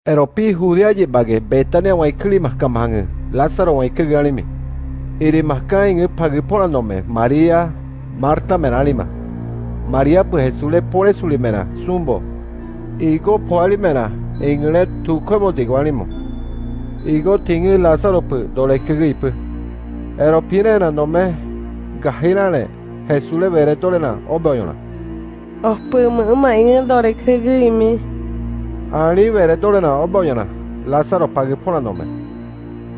Eropi Judea bage Betania waikli mahkamang Lázaro waikli alimi. Iri mahka inge pagi pola nome María Marta menalima. María pues Jesús le pone sulimena sumbo. Igo poalimena ingle tu como digo animo. Igo tingi Lázaro pu dole kigi pu. Eropine na nome gahilane Jesús le vere tolena oboyona. Pu mama inge dole kigi imi. Ani vere tolena oboyona. Lázaro pagi pola nome.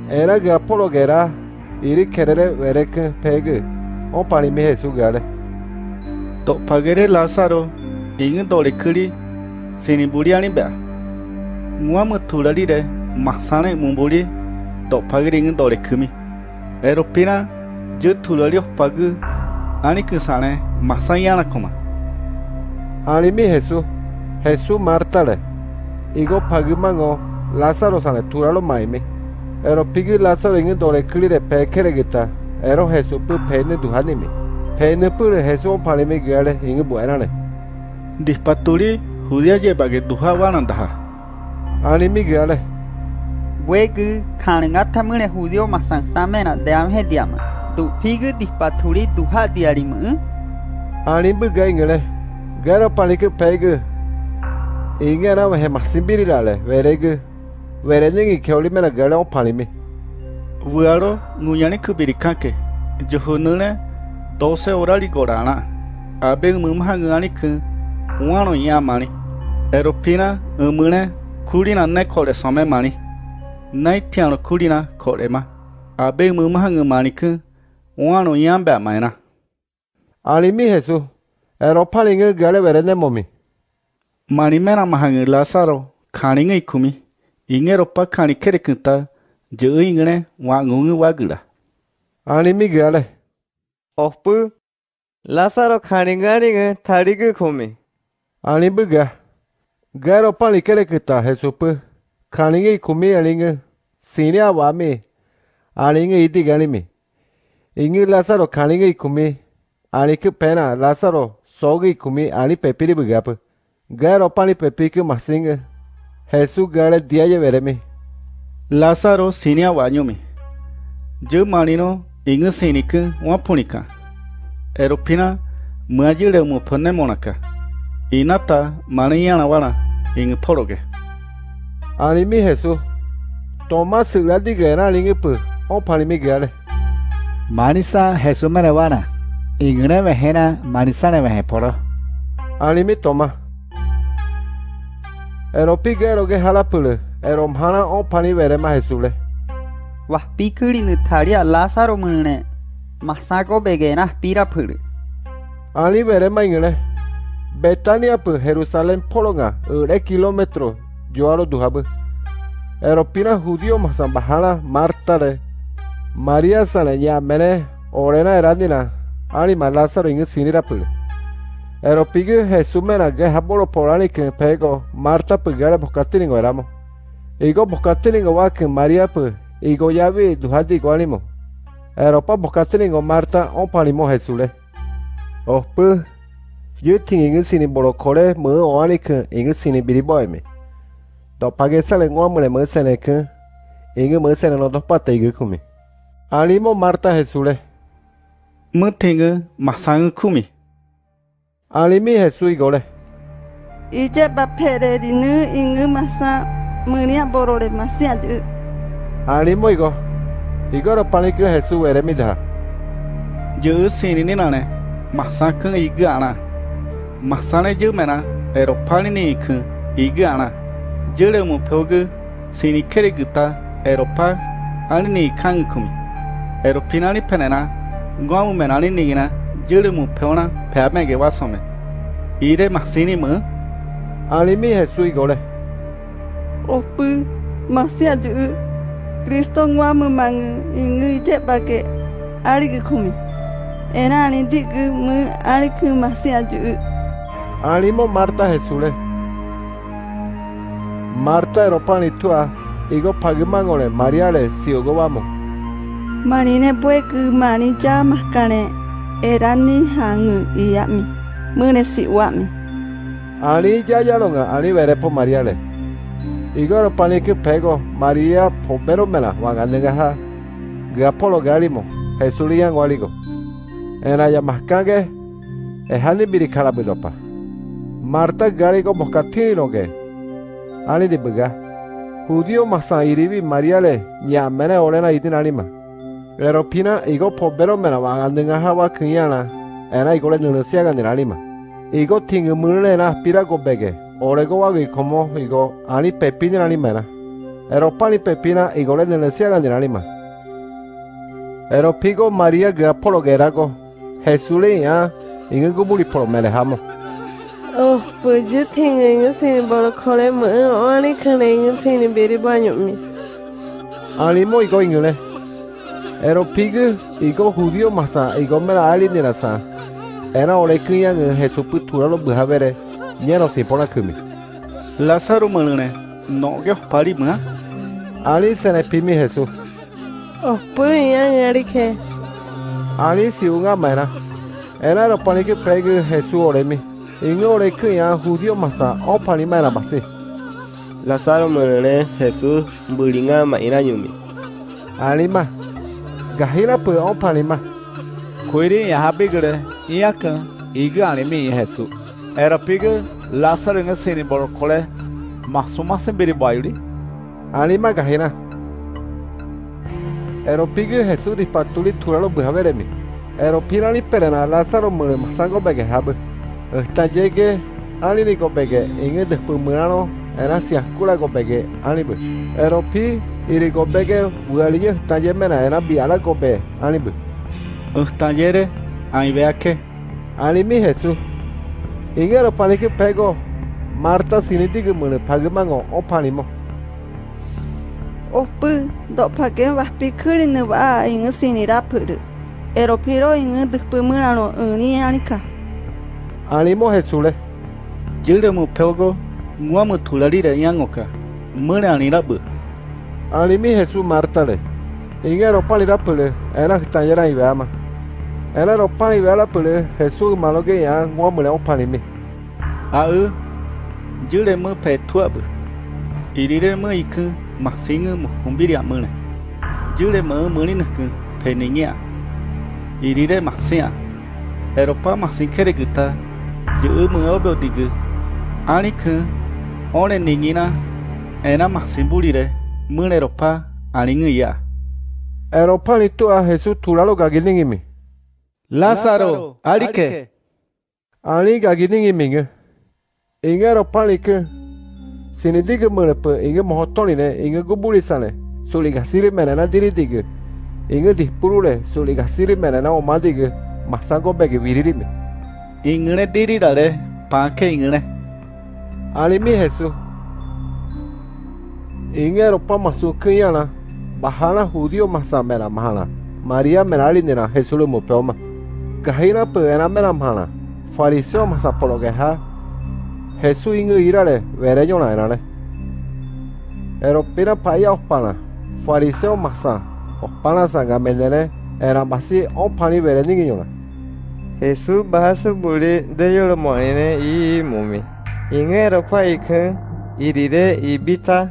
Era que Apolo que era iri querer ver que pegue o para mi Jesús gale. To pagere Lázaro ingin dole kiri sini buriani ba. Mua mutulali de masane mumburi to pagere ingin dole kumi. Eropina je tulali pagu ani kesane masayana koma. Ani mi Jesús Marta le. Igo pagi mango Lázaro sane turalo maime. Ero pigi Lázaro ingin dole kiri de pekere kita. Ero Jesús pu pene duhanimi. Pene pu Jesús palime gale ingin buena le. Dispaturi Judea je bage duha wanandaha. Ani mi gale. Wegu kaninga tamune Judeo masansamena de amhe diama. Tu pigi dispaturi duha diarimu. Ani bu gaingale. Garo palike pege. Ingin na he masimbiri lale. Verege. Verengi keoli mena gale o palime. Vuaro nguyani kubirikake. Johunune 12 orali gorana. Abe mumhangani ku wano yamani. Eropina umune kurina ne kore some mani. Naitiano kurina kore ma. Abe mumhangani ku wano yamba maina. Alimi Jesús. Eropalinge gale verene momi. Mani mena mahangi Lázaro kaninga ikumi. Inge ropa kani kere kunta je ingene wangungi wagula. Alimi gale. Pu Lázaro kaninga tarigu komi. Alimi ga. Garo pali kere kita Jesús pu. Kaninga ikumi alinge. Sini awami. Alinge iti galimi. Inge Lázaro kaninga ikumi. Alike pena Lázaro sogi ikumi ali pepiri bugapu. Garo pali pepiki masinge. Jesús gale diaye veremi. Lázaro sinia wanyumi. Je manino inge sinika wapunika. Eropina muajile mupone monaka. Inata maniyana wana inge poroge. Alimi Jesús. Toma siladi gana alinge pu. O palimi gale. Manisa Jesús merewana. Ingene vejena manisa ne veje poro. Alimi toma. Eropi gero ge halapule. Eromhana o pani verema Jesús le. Wah pikuri nutaria Lázaro mune. Masako begena pira pulu. Ali verema ingele. Betania pu Jerusalén polonga. Ure kilometro. Joaro duhabu. Eropina judío masambahana Marta le. María sale ya mene. Orena erandina. Ali ma Lázaro inge sinira pule. Eropigi Jesús mena ge habolo polani que pego. Marta pu gale boscatilingo eramo. Igo boscatilingo wa que María pu. Igo yavi duhadi igualimo. Eropa boscatilingo Marta on palimo Jesús le. Pu. Yutin inge sini bolo kore mu oani que inge sini biriboime. Do page sale ngomule mu sene que. Inge mu sene no dos pate inge kumi. Alimo Marta Jesús le. Mutinge masang kumi. Alimi Jesús igole. Ije bapere dinu inge masa munia borore masia ju. Alimo igo. Igoro palike Jesús veremida. Je sinini nane masang igana. Masane je mena eropani ni ikh igana. Jere mu pyoge sini kere guta eropa ani ni kang kumi. Eropinani penena Guamu menani nigina jere mu peona peamege wasome. Ire masini mu. Alimi Jesús igole. Pu masia ju. Kristo ngwamu mang inge ije bage arigi komi. Era ani digu mu arigi masia ju. Alimo Marta Jesús le. Marta eropani tua. Igo pagimangole María le si ogo vamos. Manine buegu mani ja maskane. Erani hangu iyami. Mune si wami. Ali ya longa ali verepo María le. Igor Panique Pego, María Pompero Mela, Waganegaha, Gapolo Galimo, Jesulian Waligo. En Ayamascangue, Ehani Biricarabidopa. Marta Garigo Moscatino que. Ani de Buga. Judío Masa Iribi Mariale, Yamene Orena Idin Anima. Eropina Igo Pompero Mela, Waganegaha Kiana, and I go to Nusiagan in Anima. Igo Tingumuna Pirago Bege. Orego agi como igo ani pepina animera. Eropani pepina igo le nenesia de anima. Eropigo María Grapolo Gerago. Jesule ya ingubuli por melehamo. Oh, pues yo tengo en sin bolocole mo ani kane sin beri baño mi. Animo igo ingule. Eropigo igo judío masa igo mera ali nerasa. Era ore kriya Jesús putura lo buhavere. Nyero si pona kumi. Lázaro Malone, no que os pari ma. Ali se ne pimi Jesús. Oh, pues ya ngarike. Ali si unga mera. Era lo panike pege Jesús oremi. Ingo ore kriya judío masa o pani mera basi. Lázaro Malone, Jesús bulinga ma iranyumi. Ali ma. Gahira pu o pani ma. Kuiri ya habigre, iyaka, iga animi Jesús. Era piga Lázaro en sini borokole masuma sembiri bayuri. Anima gahina. Eropigu Jesús dispatuli turalo buhaveremi. Eropirani perena Lázaro mure masango bege habe. Esta llegue ani go bege inge después murano era siaskula go bege anibu. Eropi iri go bege bualiye tajemena era biala go be anibu. Ustayere, ahí vea que. Animi Jesús. Ingero panike pego Marta sinitigu mune pagumango o panimo. Oh, pues do pake vas pikuri ne va en sin rapuru. Eropiro en después murano ni anika. Animo Jesús. Jilde mu pelgo, nguamu tularire yangoka. Mune anirabu. Animi Jesús Marta le. Ingero palira pule era tanyera ibeama. Era ropa y vela pule Jesús malo que ya nguamule o panimi. Jilde mu petuabu. Irire mu iku masingu mu kumbiri amune. Jilde mu mulinaku peninya. Irire masia. Eropa masinkere guta. Jilde mu obel digu. Aniku one ningina era masimbulire mune ropa aningu ya. Eropa ni tu a Jesús tulalo gagilingimi. Lázaro, Arike. Ali gagilingimi. Inge eropa ni ke. Sinidigu mune pe inge mohotoni ne inge gubulisane. Suligasiri menena diridigu. Inge dispurule suligasiri menena omadigu. Masango bege viririmi. Ingene diri dale pake ingene. Alimi Jesús. Inge eropa masu kiyana. Bahana judío masamera mahana. María merali nina Jesús lo mupeoma. Kahina pena mera mahana. Fariseo masapologeha. Jesús inge irale vereño na enane. Eropina paya ospana. Fariseo masa. Ospana sanga mendene. Era basi opani vereño. Jesús bahasu buli de yolo moene y mumi. Ingero paike irire ibita.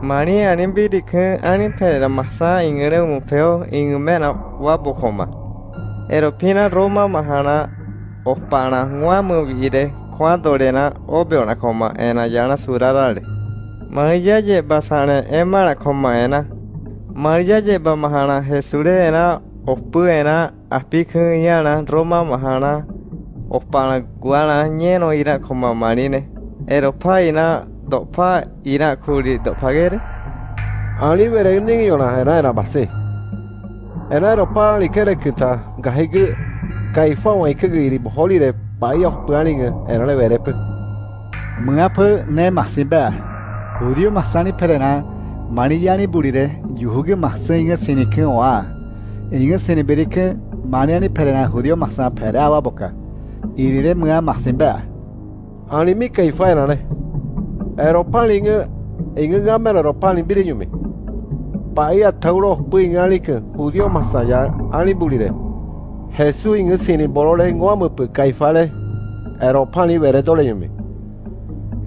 Mani animbirike anipera masa ingere mupeo ingmena wabukoma. Eropina Roma mahana ospana nguamu vire cuadorena obeona koma ena yana surarale. Maria je basane emara koma ena. Maria je ba mahana Jesure ena opu ena apiku yana Roma mahana ospana guana nyeno ira koma marine. Eropa ina dopa ira kuri dopagere. Ali vereño yona era basi. Era eropa likere kita gahigu kaifa waikegu iri boholire paya opuaninge era le verepe. Mengapu ne masimba. Judío masani perena maniyani burire yuhuge masinga sinikin oa. Inge sinibirike maniyani perena judío masa perawa boka. Irire menga masimba. Animi kaifa enane. Eropa inge gamera eropa limbiriñumi. Paya tauro puingalike judío masaya ani burire. Jesús inge sini bolole nguamupu kaifale. Eropa ni veredole yumi.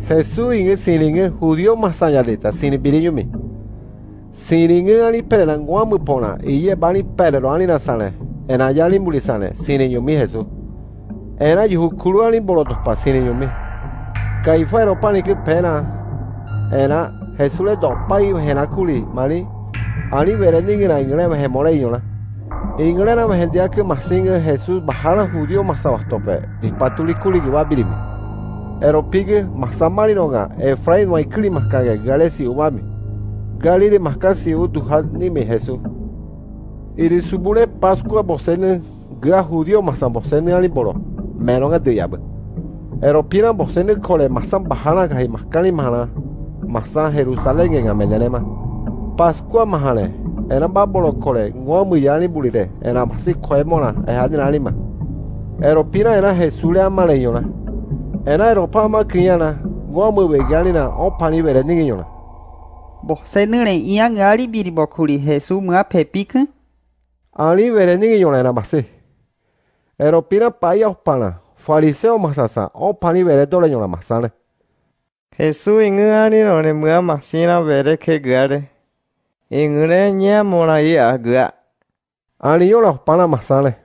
Jesús inge sininge judío masanyalita sini birinyumi. Sininge ani perena nguamu pona iye bani perero ani nasane. Ena yali mulisane sininyumi Jesús. Ena yuhukuru ani bolotos pa sininyumi. Kaifa pani ke pena. Ena Jesús le dopa y henakuli mali. Ani vereninge na ingle me hemore iñola. Ingle na me hendia que masinge Jesús bajara judío masabastope. Dispatuli kuli giwa birimi. Eropige masamari noga Efraín no hay clima cague galesi umami. Galile mascasi utuhat ni me Jesús. Iri subule Pascua bosene ga judío masam bosene aliboro. Menonga de yabe. Eropina bosene kole masam bahana gai maskani mahana. Masa Jerusalén en amenyanema. Pascua mahane. Ena babolo kole nguamu yani bulire. Ena masi koemona ehadin alima. Eropina ena Jesús le amaleñona. Ena Europa ma criana. Nguamu veganina opani vere ningiñona. Bose nere ia ngari biri bokuri Jesús mua pepik. Ali vere ningiñona ena masi. Eropina paya opana. Fariseo masasa opani vere doleñona masane. Jesús inge ani none mua masina vere que gare. Ingre nya mona ia gua. Ali yola opana masane.